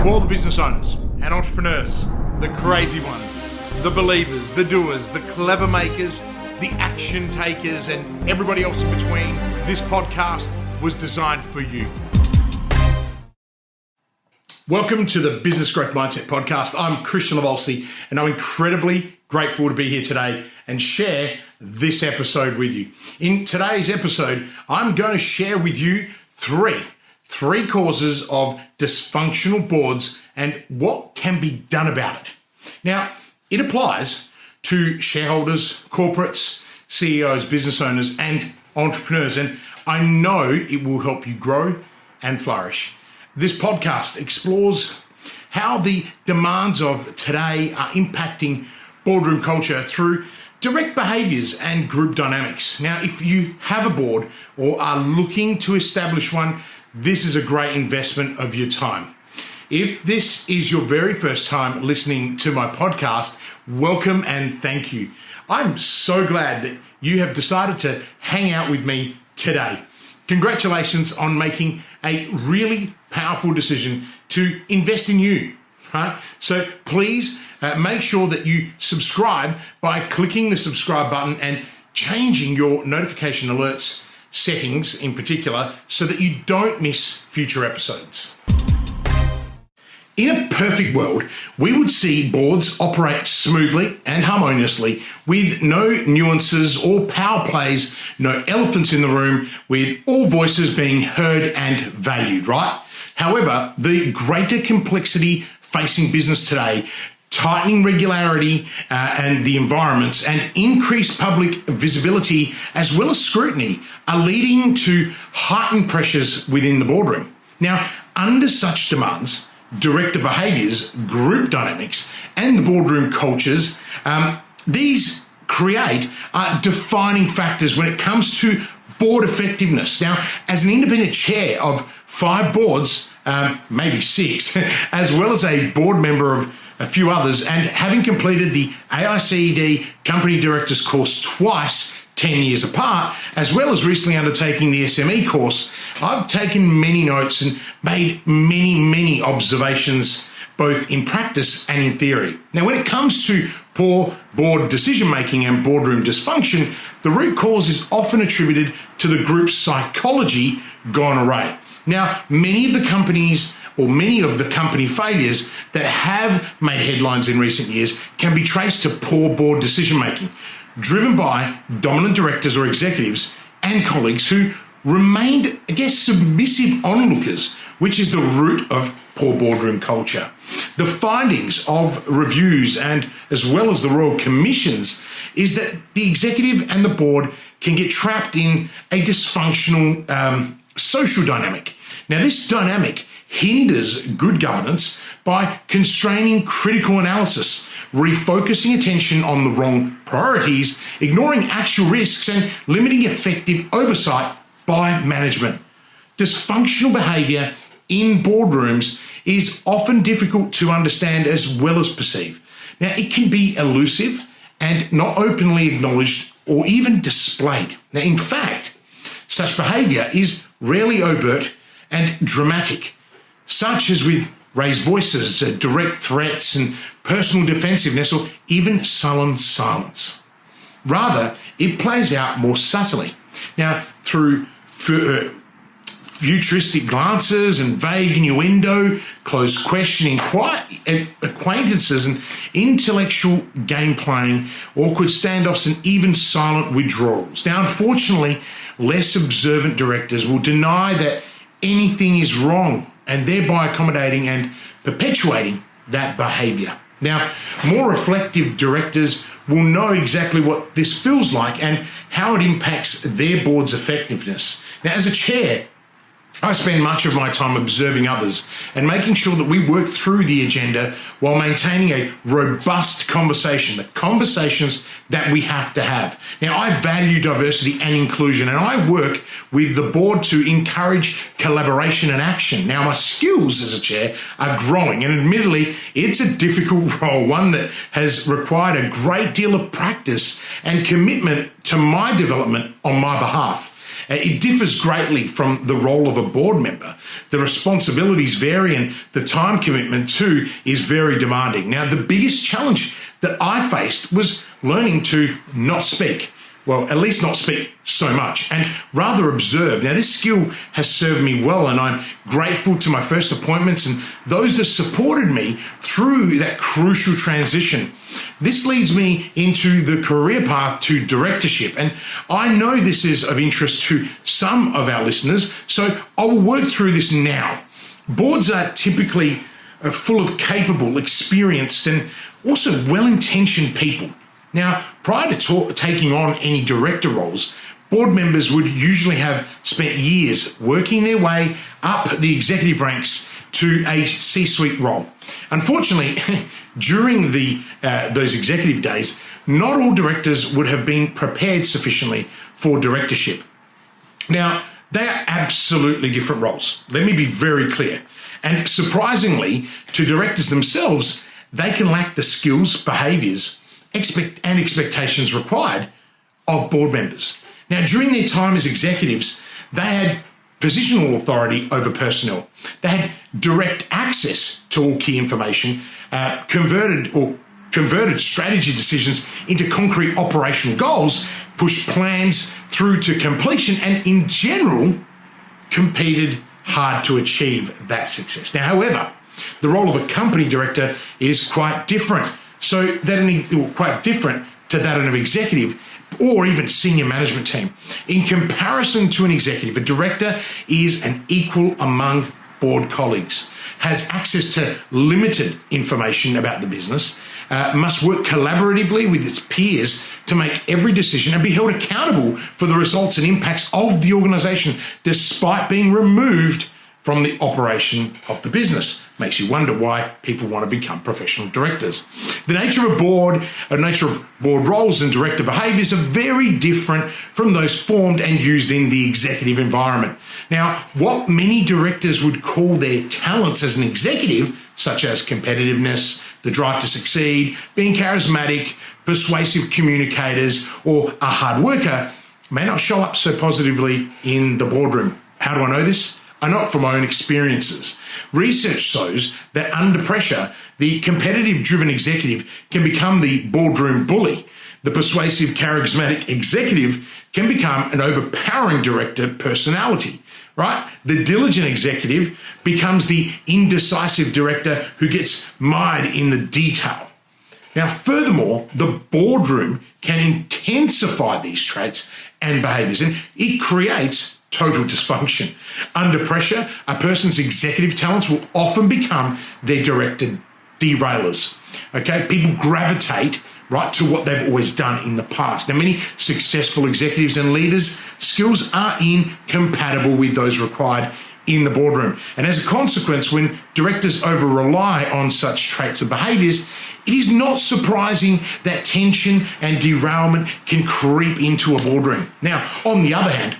To all the business owners and entrepreneurs, the crazy ones, the believers, the doers, the clever makers, the action takers, and everybody else in between, this podcast was designed for you. Welcome to the Business Growth Mindset Podcast. I'm Christian Lavolsi, and I'm incredibly grateful to be here today and share this episode with you. In today's episode, I'm going to share with you three causes of dysfunctional boards and what can be done about it. Now, it applies to shareholders, corporates, CEOs, business owners, and entrepreneurs, and I know it will help you grow and flourish. This podcast explores how the demands of today are impacting boardroom culture through direct behaviours and group dynamics. Now, if you have a board or are looking to establish one, this is a great investment of your time. If this is your very first time listening to my podcast, welcome and thank you. I'm so glad that you have decided to hang out with me today. Congratulations on making a really powerful decision to invest in you, right? So please make sure that you subscribe by clicking the subscribe button and changing your notification alerts settings in particular so that you don't miss future episodes. In a perfect world, we would see boards operate smoothly and harmoniously with no nuances or power plays, no elephants in the room, with all voices being heard and valued, right? However, the greater complexity facing business today, tightening regularity and the environments, and increased public visibility as well as scrutiny are leading to heightened pressures within the boardroom. Now, under such demands, director behaviours, group dynamics, and the boardroom cultures, these create defining factors when it comes to board effectiveness. Now, as an independent chair of 5 boards, maybe 6, as well as a board member of a few others, and having completed the AICD Company Directors course twice, 10 years apart, as well as recently undertaking the SME course, I've taken many notes and made many observations, both in practice and in theory. Now, when it comes to poor board decision-making and boardroom dysfunction, the root cause is often attributed to the group's psychology gone awry. Now, many of the company failures that have made headlines in recent years can be traced to poor board decision-making, driven by dominant directors or executives and colleagues who remained, submissive onlookers, which is the root of poor boardroom culture. The findings of reviews and as well as the Royal Commissions is that the executive and the board can get trapped in a dysfunctional social dynamic. Now, this dynamic hinders good governance by constraining critical analysis, refocusing attention on the wrong priorities, ignoring actual risks, and limiting effective oversight by management. Dysfunctional behaviour in boardrooms is often difficult to understand as well as perceive. Now, it can be elusive and not openly acknowledged or even displayed. Now, in fact, such behaviour is rarely overt and dramatic, such as with raised voices, direct threats, and personal defensiveness, or even sullen silence. Rather, it plays out more subtly. Now, through futuristic glances and vague innuendo, closed questioning, quiet acquaintances, and intellectual game playing, awkward standoffs, and even silent withdrawals. Now, unfortunately, less observant directors will deny that anything is wrong and thereby accommodating and perpetuating that behaviour. Now, more reflective directors will know exactly what this feels like and how it impacts their board's effectiveness. Now, as a chair, I spend much of my time observing others and making sure that we work through the agenda while maintaining a robust conversation, the conversations that we have to have. Now, I value diversity and inclusion, and I work with the board to encourage collaboration and action. Now, my skills as a chair are growing, and admittedly, it's a difficult role, one that has required a great deal of practice and commitment to my development on my behalf. It differs greatly from the role of a board member. The responsibilities vary and the time commitment too is very demanding. Now, the biggest challenge that I faced was learning to not speak. Well, at least not speak so much and rather observe. Now, this skill has served me well, and I'm grateful to my first appointments and those that supported me through that crucial transition. This leads me into the career path to directorship, and I know this is of interest to some of our listeners, so I will work through this now. Boards are typically full of capable, experienced, and also well-intentioned people. Now, prior to taking on any director roles, board members would usually have spent years working their way up the executive ranks to a C-suite role. Unfortunately, during those executive days, not all directors would have been prepared sufficiently for directorship. Now, they are absolutely different roles. Let me be very clear. And surprisingly, to directors themselves, they can lack the skills, behaviours, and expectations required of board members. Now, during their time as executives, they had positional authority over personnel. They had direct access to all key information, converted strategy decisions into concrete operational goals, pushed plans through to completion, and in general, competed hard to achieve that success. Now, however, the role of a company director is quite different. Quite different to that of an executive or even senior management team. In comparison to an executive, a director is an equal among board colleagues, has access to limited information about the business, must work collaboratively with its peers to make every decision and be held accountable for the results and impacts of the organisation, despite being removed from the operation of the business. Makes you wonder why people want to become professional directors. The nature of board roles and director behaviours are very different from those formed and used in the executive environment. Now, what many directors would call their talents as an executive, such as competitiveness, the drive to succeed, being charismatic, persuasive communicators, or a hard worker, may not show up so positively in the boardroom. How do I know this? I know it from my own experiences. Research shows that under pressure, the competitive-driven executive can become the boardroom bully. The persuasive, charismatic executive can become an overpowering director personality, right? The diligent executive becomes the indecisive director who gets mired in the detail. Now, furthermore, the boardroom can intensify these traits and behaviours, and it creates total dysfunction. Under pressure, a person's executive talents will often become their director derailers. Okay, people gravitate right to what they've always done in the past. Now, many successful executives and leaders' skills are incompatible with those required in the boardroom. And as a consequence, when directors over-rely on such traits and behaviours, it is not surprising that tension and derailment can creep into a boardroom. Now, on the other hand,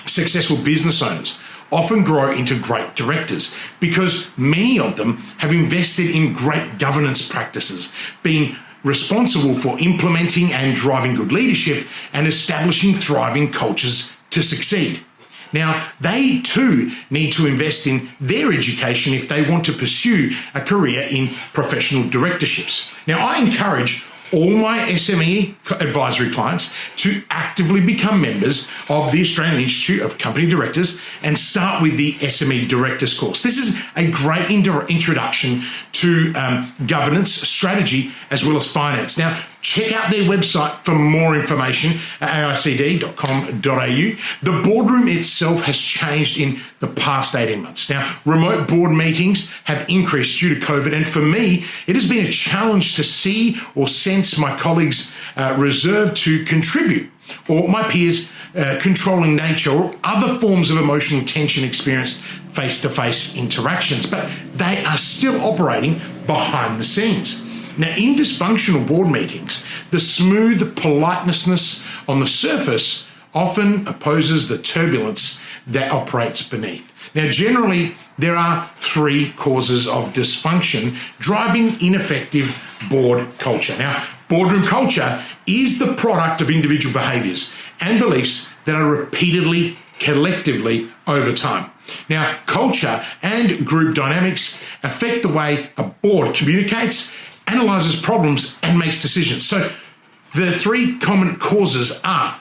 successful business owners often grow into great directors because many of them have invested in great governance practices, being responsible for implementing and driving good leadership and establishing thriving cultures to succeed. Now, they too need to invest in their education if they want to pursue a career in professional directorships. Now, I encourage all my SME advisory clients to actively become members of the Australian Institute of Company Directors and start with the SME Directors course. This is a great introduction to governance, strategy, as well as finance. Now, check out their website for more information at aicd.com.au. The boardroom itself has changed in the past 18 months. Now, remote board meetings have increased due to COVID, and for me, it has been a challenge to see or sense my colleagues reserved to contribute, or my peers' controlling nature, or other forms of emotional tension experienced face-to-face interactions, but they are still operating behind the scenes. Now, in dysfunctional board meetings, the smooth politeness on the surface often opposes the turbulence that operates beneath. Now, generally, there are three causes of dysfunction driving ineffective board culture. Now, boardroom culture is the product of individual behaviours and beliefs that are repeatedly, collectively over time. Now, culture and group dynamics affect the way a board communicates, analyzes problems, and makes decisions. So the three common causes are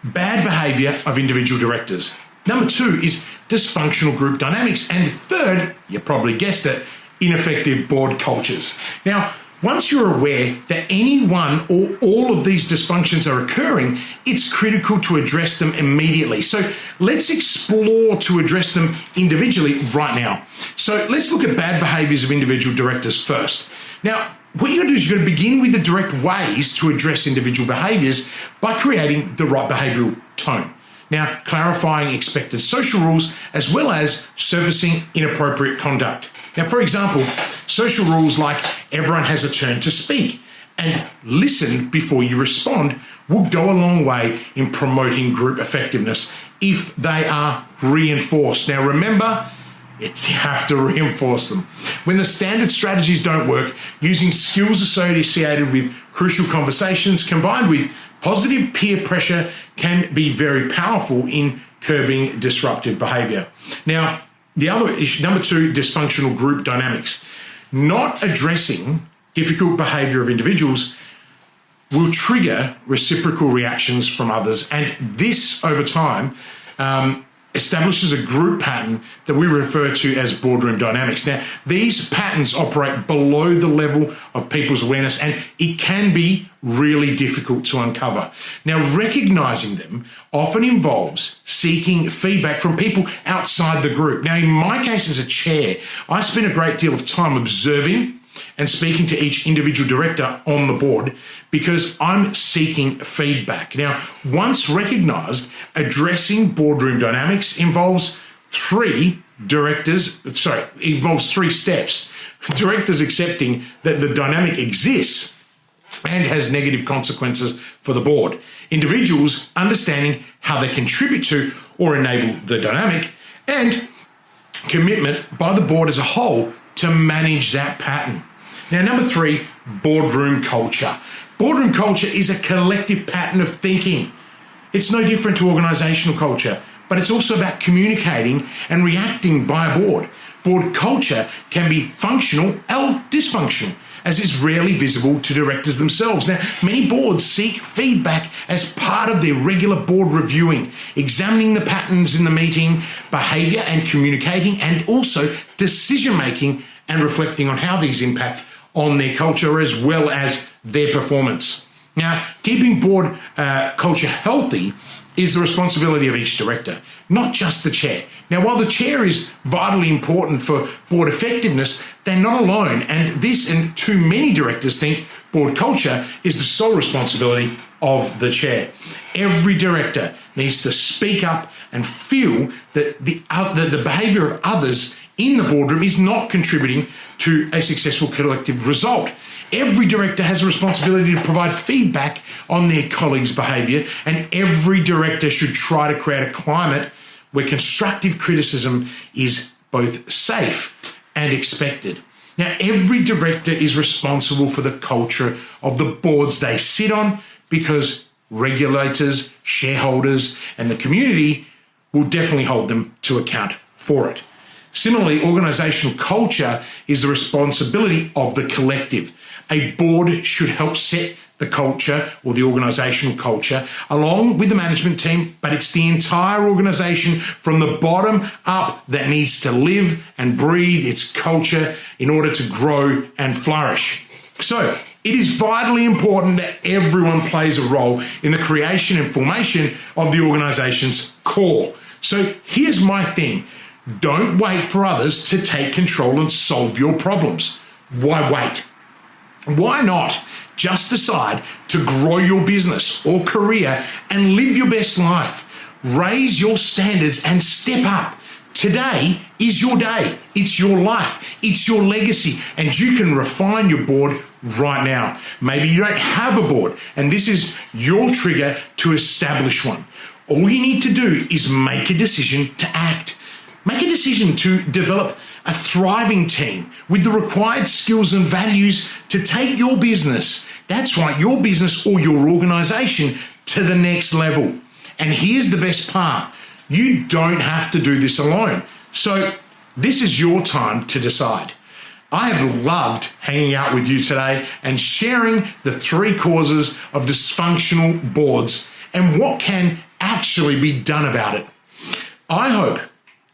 bad behavior of individual directors. Number two is dysfunctional group dynamics. And third, you probably guessed it, ineffective board cultures. Now, once you're aware that any one or all of these dysfunctions are occurring, it's critical to address them immediately. So let's explore to address them individually right now. So let's look at bad behaviors of individual directors first. Now, what you're going to do is you're going to begin with the direct ways to address individual behaviors by creating the right behavioral tone. Now, clarifying expected social rules as well as surfacing inappropriate conduct. Now, for example, social rules like everyone has a turn to speak and listen before you respond will go a long way in promoting group effectiveness if they are reinforced. Now, remember, you have to reinforce them. When the standard strategies don't work, using skills associated with crucial conversations combined with positive peer pressure can be very powerful in curbing disruptive behavior. Now, the other issue, number two, dysfunctional group dynamics. Not addressing difficult behavior of individuals will trigger reciprocal reactions from others, and this over time establishes a group pattern that we refer to as boardroom dynamics. Now, these patterns operate below the level of people's awareness, and it can be really difficult to uncover. Now, recognizing them often involves seeking feedback from people outside the group. Now, in my case as a chair, I spend a great deal of time observing and speaking to each individual director on the board because I'm seeking feedback. Now, once recognized, addressing boardroom dynamics involves three steps. Directors accepting that the dynamic exists and has negative consequences for the board. Individuals understanding how they contribute to or enable the dynamic, and commitment by the board as a whole to manage that pattern. Now, number three, boardroom culture. Boardroom culture is a collective pattern of thinking. It's no different to organizational culture, but it's also about communicating and reacting by a board. Board culture can be functional or dysfunctional, as is rarely visible to directors themselves. Now, many boards seek feedback as part of their regular board reviewing, examining the patterns in the meeting, behavior and communicating, and also decision-making and reflecting on how these impact on their culture as well as their performance. Now, keeping board culture healthy is the responsibility of each director, not just the chair. Now, while the chair is vitally important for board effectiveness, they're not alone, and this and too many directors think board culture is the sole responsibility of the chair. Every director needs to speak up and feel that the behavior of others in the boardroom is not contributing to a successful collective result. Every director has a responsibility to provide feedback on their colleagues' behavior, and every director should try to create a climate where constructive criticism is both safe and expected. Now, every director is responsible for the culture of the boards they sit on because regulators, shareholders, and the community will definitely hold them to account for it. Similarly, organizational culture is the responsibility of the collective. A board should help set the culture or the organizational culture along with the management team, but it's the entire organization from the bottom up that needs to live and breathe its culture in order to grow and flourish. So it is vitally important that everyone plays a role in the creation and formation of the organization's core. So here's my thing. Don't wait for others to take control and solve your problems. Why wait? Why not just decide to grow your business or career and live your best life? Raise your standards and step up. Today is your day. It's your life. It's your legacy. And you can refine your board right now. Maybe you don't have a board and this is your trigger to establish one. All you need to do is make a decision to act. Make a decision to develop a thriving team with the required skills and values to take your business, that's right, your business or your organization, to the next level. And here's the best part. You don't have to do this alone. So this is your time to decide. I have loved hanging out with you today and sharing the 3 causes of dysfunctional boards and what can actually be done about it. I hope,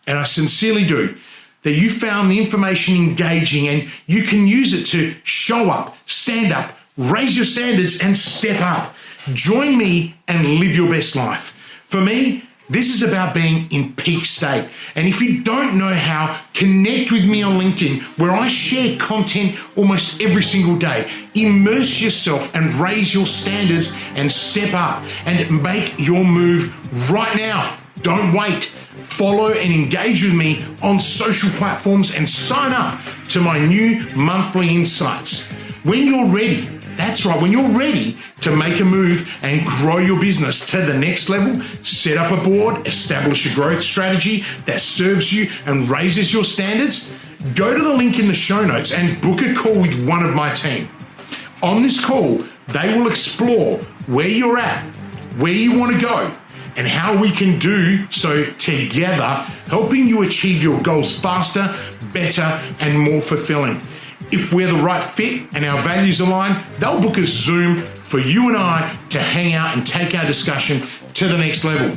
and I sincerely do, that you found the information engaging and you can use it to show up, stand up, raise your standards and step up. Join me and live your best life. For me, this is about being in peak state. And if you don't know how, connect with me on LinkedIn, where I share content almost every single day. Immerse yourself and raise your standards and step up and make your move right now. Don't wait. Follow and engage with me on social platforms and sign up to my new monthly insights. When you're ready, that's right, when you're ready to make a move and grow your business to the next level, set up a board, establish a growth strategy that serves you and raises your standards, go to the link in the show notes and book a call with one of my team. On this call, they will explore where you're at, where you want to go, and how we can do so together, helping you achieve your goals faster, better, and more fulfilling. If we're the right fit and our values align, they'll book a Zoom for you and I to hang out and take our discussion to the next level.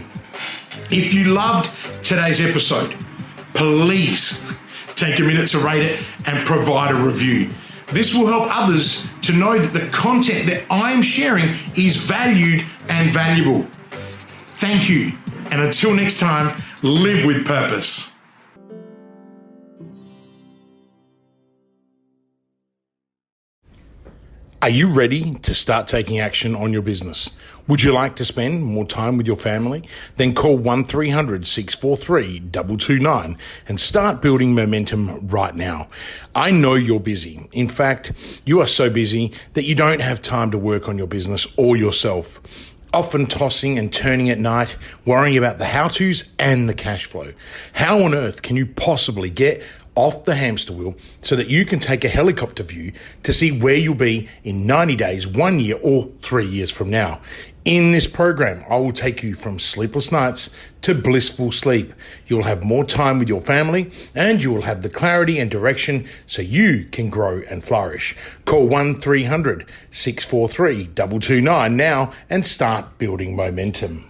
If you loved today's episode, please take a minute to rate it and provide a review. This will help others to know that the content that I'm sharing is valued and valuable. Thank you, and until next time, live with purpose. Are you ready to start taking action on your business? Would you like to spend more time with your family? Then call 1300-643-229 and start building momentum right now. I know you're busy. In fact, you are so busy that you don't have time to work on your business or yourself. Often tossing and turning at night, worrying about the how-tos and the cash flow. How on earth can you possibly get off the hamster wheel so that you can take a helicopter view to see where you'll be in 90 days, 1 year, or 3 years from now? In this program, I will take you from sleepless nights to blissful sleep. You'll have more time with your family and you will have the clarity and direction so you can grow and flourish. Call 1300-643-229 now and start building momentum.